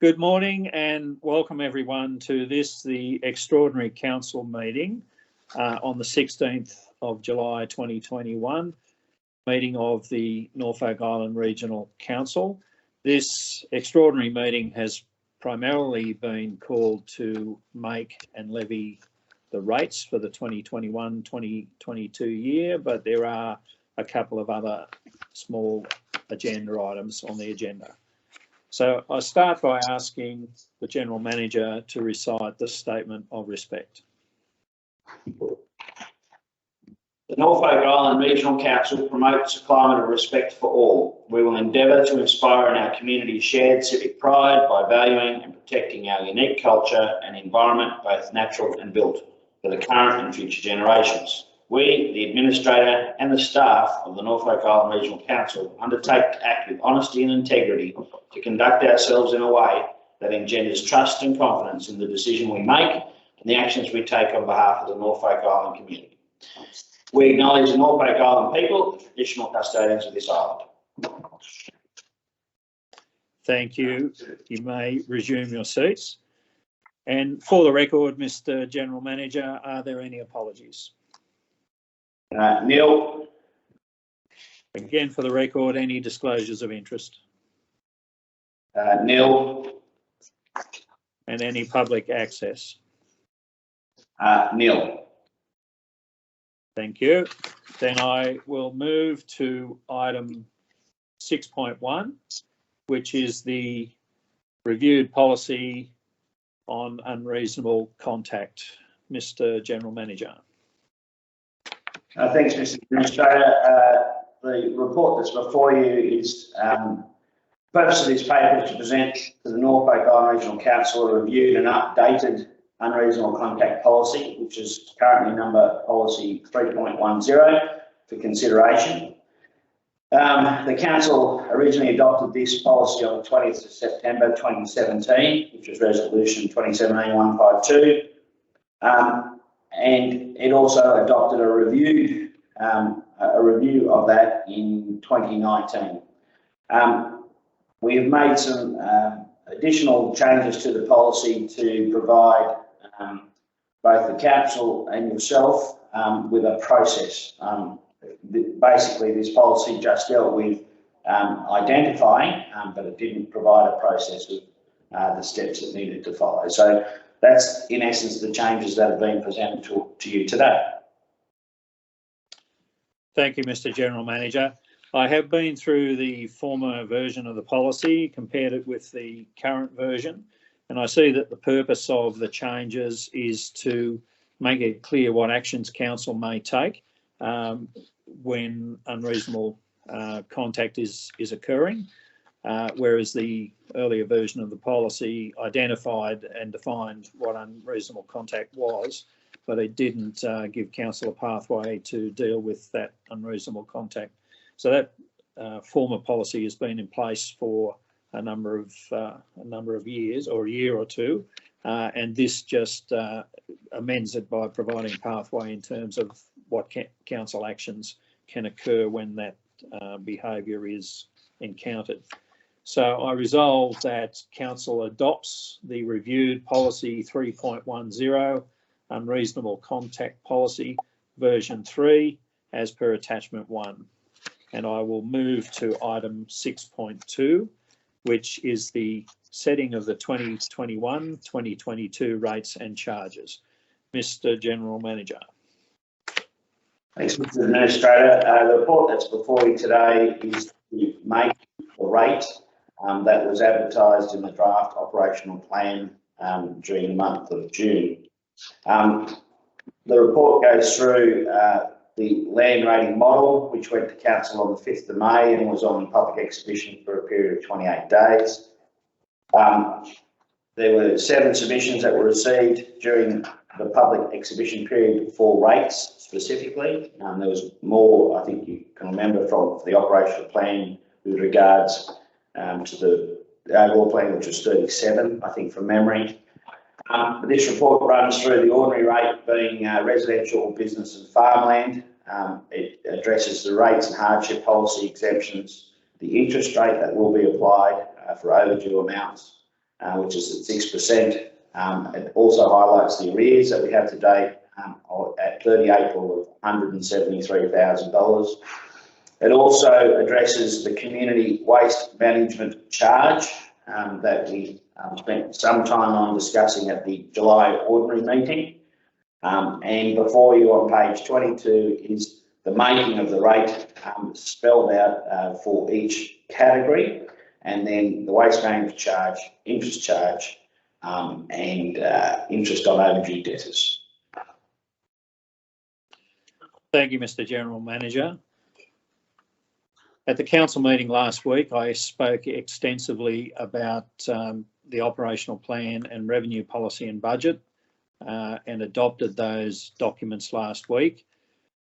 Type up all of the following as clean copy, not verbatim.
Good morning and welcome everyone to the extraordinary council meeting on the 16th of July 2021, meeting of the Norfolk Island Regional Council. This extraordinary meeting has primarily been called to make and levy the rates for the 2021-2022 year, but there are a couple of other small agenda items on the agenda. So I start by asking the General Manager to recite the statement of respect. The Norfolk Island Regional Council promotes a climate of respect for all. We will endeavour to inspire in our community shared civic pride by valuing and protecting our unique culture and environment, both natural and built, for the current and future generations. We, the Administrator and the staff of the Norfolk Island Regional Council, undertake to act with honesty and integrity to conduct ourselves in a way that engenders trust and confidence in the decision we make and the actions we take on behalf of the Norfolk Island community. We acknowledge the Norfolk Island people, the traditional custodians of this island. Thank you. You may resume your seats. And for the record, Mr. General Manager, are there any apologies? Nil. Again, for the record, any disclosures of interest? Nil. And any public access? Nil. Thank you. Then I will move to item 6.1, which is the reviewed policy on unreasonable contact. Mr. General Manager. Thanks, Mr. Administrator. The report that's before you is the purpose of this paper is to present to the Norfolk Island Regional Council a reviewed and updated unreasonable contact policy, which is currently number policy 3.10 for consideration. The Council originally adopted this policy on the 20th of September 2017, which was resolution 2017-152. And it also adopted a review of that in 2019. We have made some additional changes to the policy to provide both the council and yourself with a process. Basically, this policy just dealt with identifying, but it didn't provide a process of the steps it needed to follow. So that's in essence the changes that have been presented to you today. Thank you, Mr. General Manager. I have been through the former version of the policy, compared it with the current version, and I see that the purpose of the changes is to make it clear what actions council may take when unreasonable contact is occurring. Whereas the earlier version of the policy identified and defined what unreasonable contact was, but it didn't give council a pathway to deal with that unreasonable contact. So that former policy has been in place for a number of years, or a year or two, and this just amends it by providing pathway in terms of what council actions can occur when that behaviour is encountered. So I resolve that council adopts the reviewed policy 3.10, unreasonable contact policy version 3, as per attachment 1. And I will move to item 6.2, which is the setting of the 2021-2022 rates and charges. Mr. General Manager. Thanks, Mr. Administrator. The report that's before you today is to make the rate that was advertised in the draft operational plan during the month of June. The report goes through the land rating model, which went to council on the 5th of May and was on public exhibition for a period of 28 days. There were 7 submissions that were received during the public exhibition period for rates specifically. There was more, I think you can remember, from the operational plan with regards to the overall plan, which was 37, I think, from memory. This report runs through the ordinary rate being residential, business and farmland. It addresses the rates and hardship policy exemptions, the interest rate that will be applied for overdue amounts, which is at 6%. It also highlights the arrears that we have to date at 30 April of $173,000. It also addresses the community waste management charge that we spent some time on discussing at the July ordinary meeting. And before you on page 22 is the making of the rate spelled out for each category, and then the waste management charge, interest charge, and interest on overdue debtors. Thank you, Mr. General Manager. At the council meeting last week, I spoke extensively about the operational plan and revenue policy and budget and adopted those documents last week.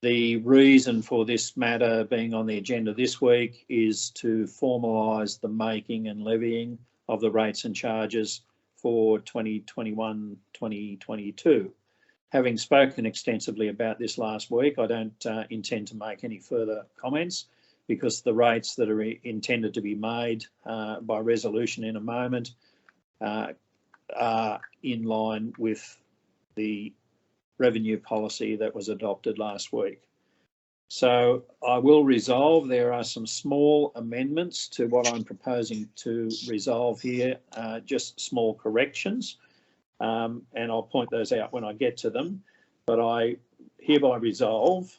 The reason for this matter being on the agenda this week is to formalise the making and levying of the rates and charges for 2021-2022. Having spoken extensively about this last week, I don't intend to make any further comments because the rates that are intended to be made by resolution in a moment are in line with the revenue policy that was adopted last week. So I will resolve. There are some small amendments to what I'm proposing to resolve here, just small corrections, and I'll point those out when I get to them. But I hereby resolve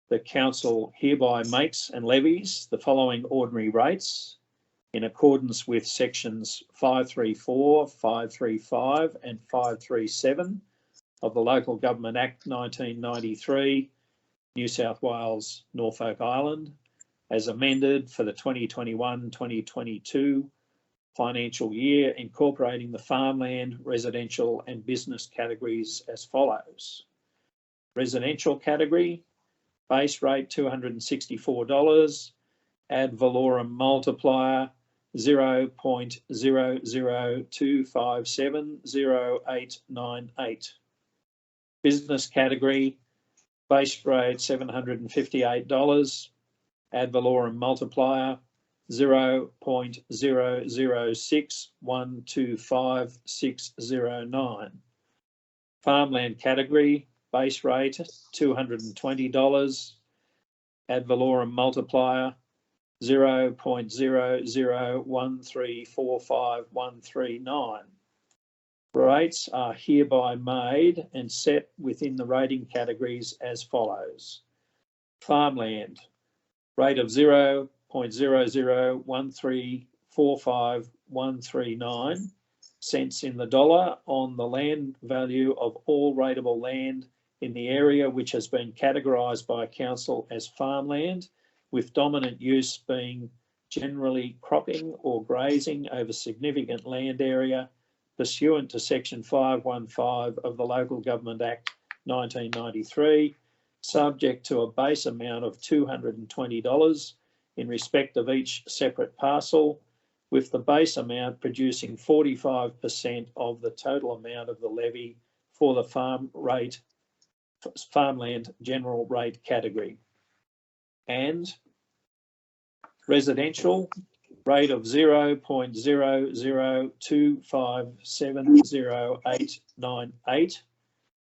the council hereby makes and levies the following ordinary rates in accordance with sections 534, 535 and 537 of the Local Government Act 1993, New South Wales, Norfolk Island, as amended for the 2021-2022 financial year, incorporating the farmland, residential and business categories as follows. Residential category, base rate $264, ad valorem multiplier 0.002570898. Business category, base rate $758, ad valorem multiplier 0.006125609. Farmland category, base rate $220, ad valorem multiplier 0.001345139. Rates are hereby made and set within the rating categories as follows. Farmland, rate of 0.001345139 cents in the dollar on the land value of all rateable land in the area which has been categorised by council as farmland, with dominant use being generally cropping or grazing over significant land area pursuant to section 515 of the Local Government Act 1993, subject to a base amount of $220 in respect of each separate parcel, with the base amount producing 45% of the total amount of the levy for the farmland general rate category. And residential, rate of 0.002570898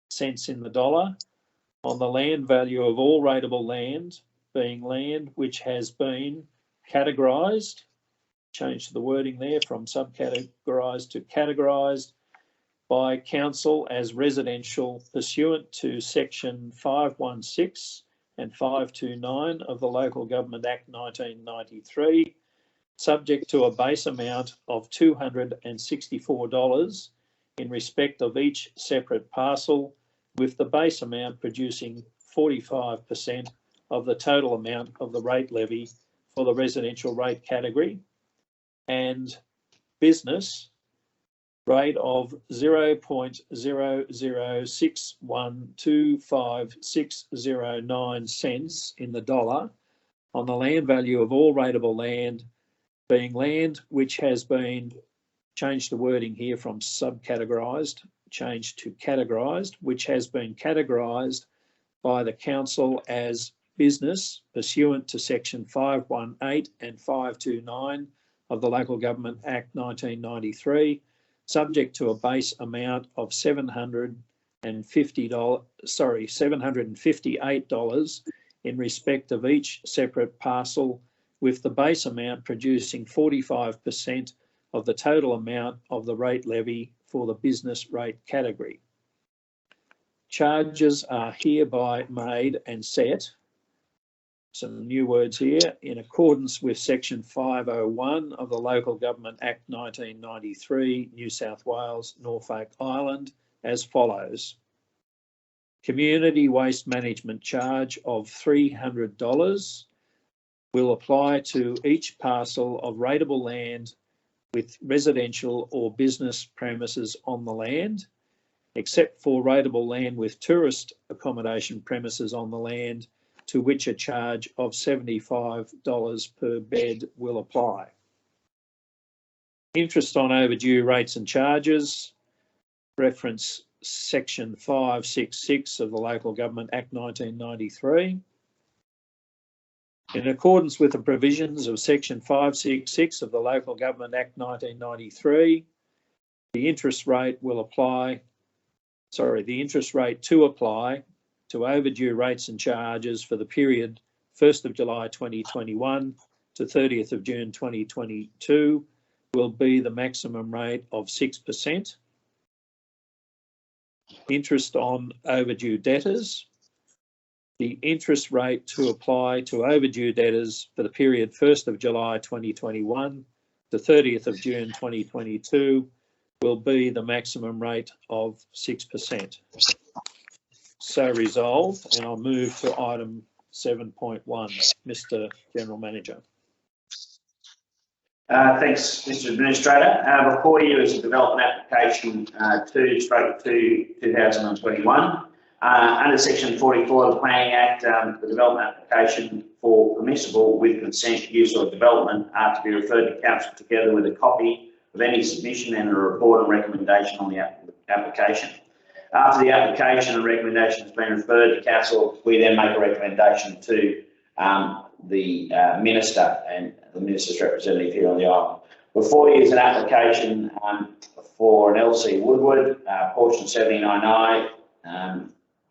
cents in the dollar on the land value of all rateable land, being land which has been categorised, change the wording there from subcategorised to categorised by council as residential pursuant to section 516 and 529 of the Local Government Act 1993, subject to a base amount of $264 in respect of each separate parcel, with the base amount producing 45% of the total amount of the rate levy for the residential rate category. And business, rate of 0.006125609 cents in the dollar on the land value of all rateable land, being land which has been, changed the wording here from subcategorised, changed to categorised, which has been categorised by the council as business pursuant to section 518 and 529 of the Local Government Act 1993, subject to a base amount of $758 in respect of each separate parcel, with the base amount producing 45% of the total amount of the rate levy for the business rate category. Charges are hereby made and set, some new words here, in accordance with section 501 of the Local Government Act 1993, New South Wales, Norfolk Island, as follows. Community waste management charge of $300 will apply to each parcel of rateable land with residential or business premises on the land, except for rateable land with tourist accommodation premises on the land, to which a charge of $75 per bed will apply. Interest on overdue rates and charges, reference section 566 of the Local Government Act 1993. In accordance with the provisions of section 566 of the Local Government Act 1993, the interest rate to apply to overdue rates and charges for the period 1st of July 2021 to 30th of June 2022 will be the maximum rate of 6%. Interest on overdue debtors. The interest rate to apply to overdue debtors for the period 1st of July 2021 to 30th of June 2022 will be the maximum rate of 6%. So resolved, and I'll move to item 7.1. Mr. General Manager. Thanks, Mr. Administrator. Before you is a development application 2/2021. Under section 44 of the Planning Act, the development application for permissible with consent use or development are to be referred to Council together with a copy of any submission and a report and recommendation on the application. After the application and recommendation has been referred to Council, we then make a recommendation to the Minister and the Minister's representative here on the island. Before you is an application for an LC Woodward, portion 79I,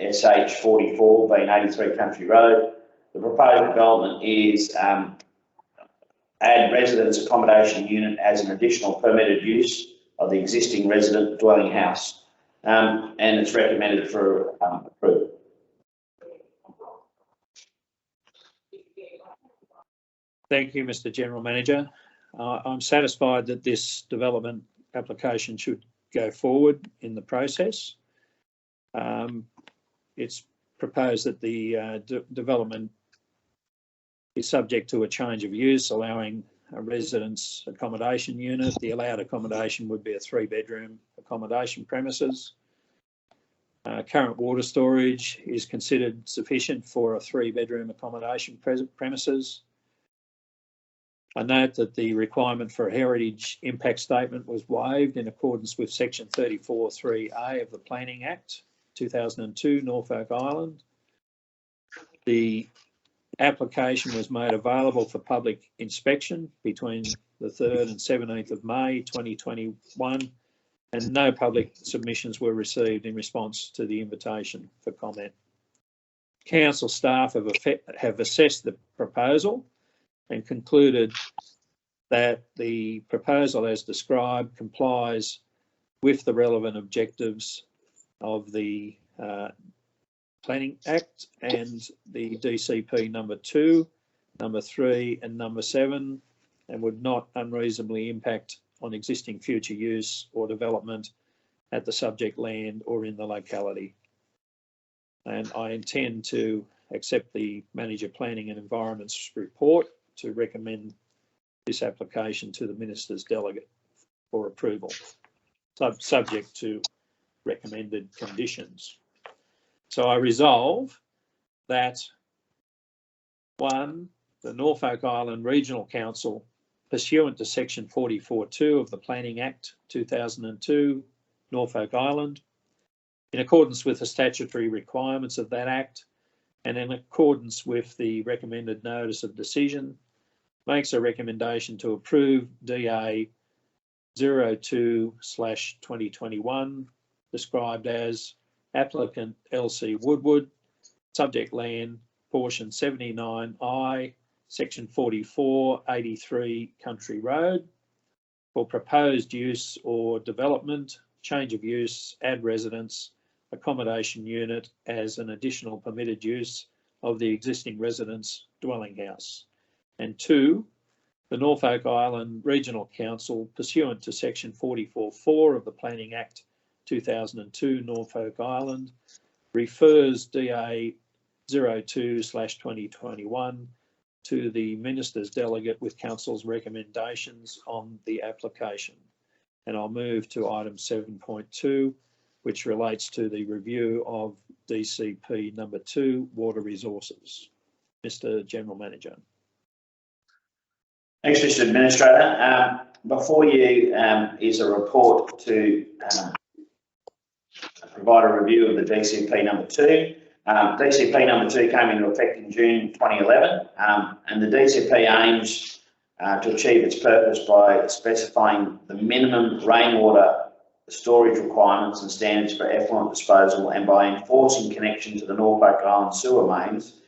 SH 44, being 83 Country Road. The proposed development is add residence accommodation unit as an additional permitted use of the existing resident dwelling house, and it's recommended for approval. Thank you, Mr. General Manager. I'm satisfied that this development application should go forward in the process. It's proposed that the development is subject to a change of use, allowing a residence accommodation unit. The allowed accommodation would be a 3-bedroom accommodation premises. Current water storage is considered sufficient for a 3-bedroom accommodation premises. I note that the requirement for a heritage impact statement was waived in accordance with section 34(3)A of the Planning Act 2002, Norfolk Island. The application was made available for public inspection between the 3rd and 17th of May 2021, and no public submissions were received in response to the invitation for comment. Council staff have assessed the proposal and concluded that the proposal as described complies with the relevant objectives of the Planning Act and the DCP number 2, number 3 and number 7, and would not unreasonably impact on existing future use or development at the subject land or in the locality. And I intend to accept the Manager Planning and Environment's report to recommend this application to the Minister's delegate for approval, subject to recommended conditions. So I resolve that 1, the Norfolk Island Regional Council, pursuant to section 44(2) of the Planning Act 2002, Norfolk Island, in accordance with the statutory requirements of that Act and in accordance with the recommended notice of decision, makes a recommendation to approve DA 02/2021, described as applicant LC Woodward, subject land, portion 79I, section 4483 Country Road, for proposed use or development, change of use, add residence, accommodation unit as an additional permitted use of the existing residence dwelling house. And 2, the Norfolk Island Regional Council, pursuant to section 44(4) of the Planning Act 2002, Norfolk Island, refers DA 02/2021 to the Minister's Delegate with Council's recommendations on the application. And I'll move to item 7.2, which relates to the review of DCP number 2, water resources. Mr. General Manager. Thanks, Mr. Administrator. Before you is a report to provide a review of the DCP number 2. DCP number 2 came into effect in June 2011, and the DCP aims to achieve its purpose by specifying the minimum rainwater storage requirements and standards for effluent disposal, and by enforcing connection to the Norfolk Island sewer mains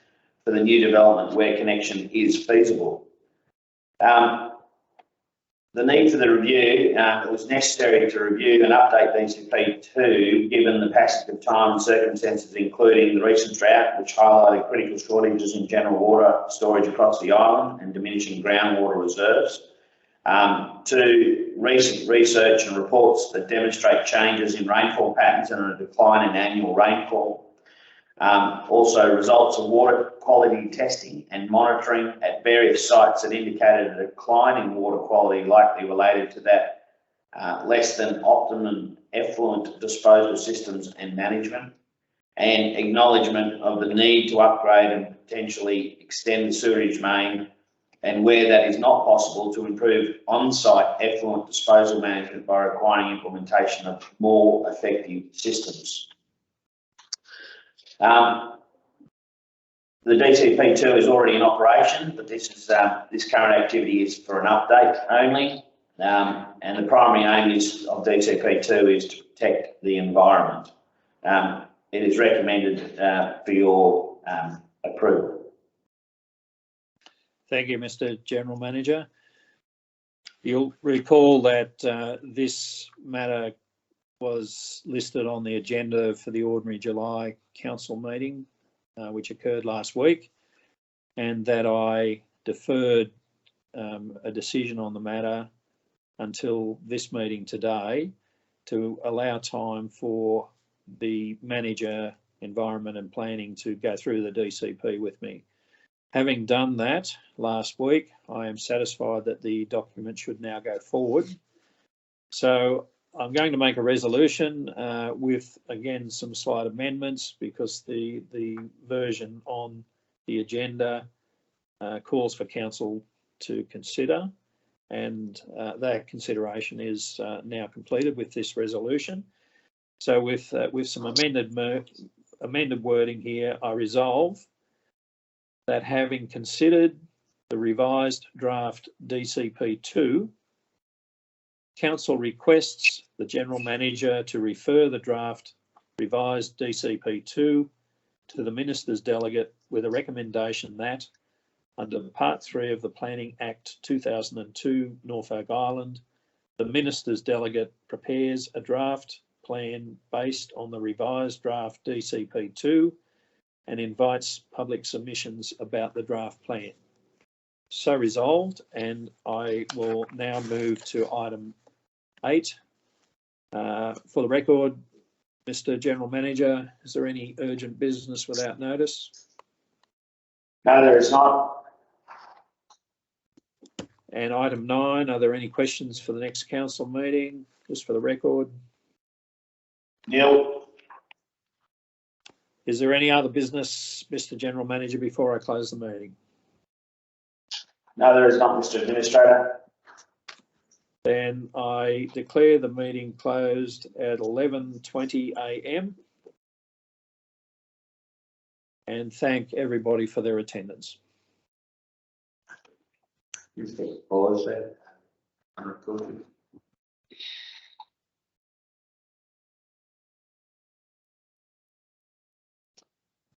for the new development where connection is feasible. The need for the review, it was necessary to review and update DCP 2 given the passage of time and circumstances, including the recent drought, which highlighted critical shortages in general water storage across the island and diminishing groundwater reserves. To recent research and reports that demonstrate changes in rainfall patterns and a decline in annual rainfall. Also results of water quality testing and monitoring at various sites that indicated a decline in water quality likely related to that less than optimum effluent disposal systems and management, and acknowledgement of the need to upgrade and potentially extend the sewerage main, and where that is not possible, to improve on-site effluent disposal management by requiring implementation of more effective systems. The DCP2 is already in operation, but this current activity is for an update only, and the primary aim of DCP2 is to protect the environment. It is recommended for your approval. Thank you, Mr. General Manager. You'll recall that this matter was listed on the agenda for the ordinary July council meeting, which occurred last week, and that I deferred a decision on the matter until this meeting today to allow time for the Manager, Environment and Planning to go through the DCP with me. Having done that last week, I am satisfied that the document should now go forward. So I'm going to make a resolution with, again, some slight amendments, because the version on the agenda calls for council to consider, and that consideration is now completed with this resolution. So with some amended wording here, I resolve that, having considered the revised draft DCP2, Council requests the General Manager to refer the draft revised DCP2 to the Minister's Delegate with a recommendation that, under Part 3 of the Planning Act 2002, Norfolk Island, the Minister's Delegate prepares a draft plan based on the revised draft DCP2 and invites public submissions about the draft plan. So resolved, and I will now move to item 8. For the record, Mr. General Manager, is there any urgent business without notice? No, there is not. And item 9, are there any questions for the next council meeting? Just for the record. Nil. Is there any other business, Mr. General Manager, before I close the meeting? No, there is not, Mr. Administrator. Then I declare the meeting closed at 11:20 a.m. and thank everybody for their attendance. Policy. Unrecorded.